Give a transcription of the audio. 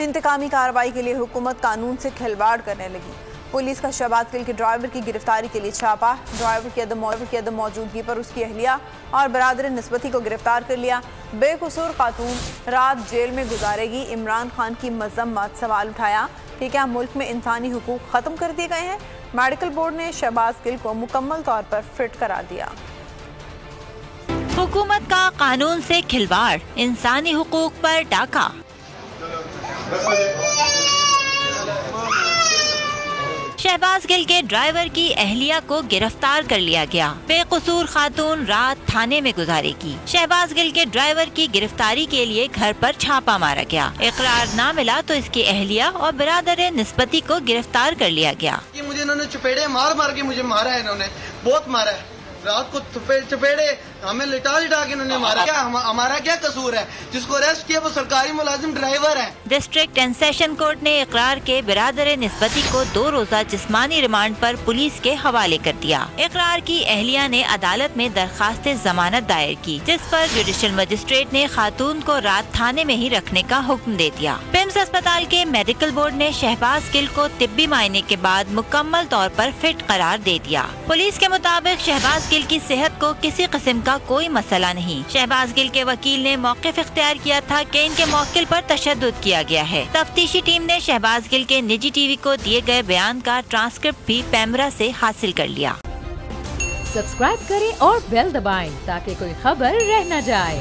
इंतकामी कार्रवाई के लिए हुकूमत कानून से खिलवाड़ करने लगी। पुलिस का शहबाज गिल के ड्राइवर की गिरफ्तारी के लिए छापा। ड्राइवर की अदम मौजूदगी पर उसकी अहलिया और बरादर निस्बती को गिरफ्तार कर लिया। बेकसूर खातून रात जेल में गुजारेगी। इमरान खान की मजम्मत। सवाल उठाया कि क्या मुल्क में इंसानी हुकूक खत्म कर दिए गए हैं। मेडिकल बोर्ड ने शहबाज गिल को मुकम्मल तौर पर फिट करार दिया। हुकूमत का कानून से खिलवाड़, इंसानी हुकूक पर डाका। शहबाज गिल के ड्राइवर की अहलिया को गिरफ्तार कर लिया गया। बेकसूर खातून रात थाने में गुजारेगी। शहबाज गिल के ड्राइवर की गिरफ्तारी के लिए घर पर छापा मारा गया। इकरार ना मिला तो इसकी अहलिया और बिरादर निस्बती को गिरफ्तार कर लिया गया। मुझे इन्होंने चपेड़े मार के मुझे मारा है, इन्होंने बहुत मारा है। रात को चपेड़े हमें लिटा के इन्होंने मारा। क्या हमारा क्या कसूर है? जिसको अरेस्ट किया वो सरकारी मुलाजिम ड्राइवर है। डिस्ट्रिक्ट एंड सेशन कोर्ट ने इकरार के बिरादर निस्बती को 2 रोजा जिस्मानी रिमांड पर पुलिस के हवाले कर दिया। इकरार की अहलिया ने अदालत में दरखास्त जमानत दायर की, जिस पर जुडिशल मजिस्ट्रेट ने खातून को रात थाने में ही रखने का हुक्म दे दिया। पिम्स अस्पताल के मेडिकल बोर्ड ने शहबाज गिल को तिब्बी मायने के बाद मुकम्मल तौर पर फिट करार दे दिया। पुलिस के मुताबिक शहबाज गिल की सेहत को किसी किस्म का कोई मसला नहीं। शहबाज गिल के वकील ने मौक़िफ़ इख्तियार किया था कि इनके मौक़िल पर तशद्दुद किया गया है। तफ्तीशी टीम ने शहबाज गिल के निजी टीवी को दिए गए बयान का ट्रांसक्रिप्ट भी पैमरा से हासिल कर लिया। सब्सक्राइब करें और बेल दबाएं ताकि कोई खबर रह न जाए।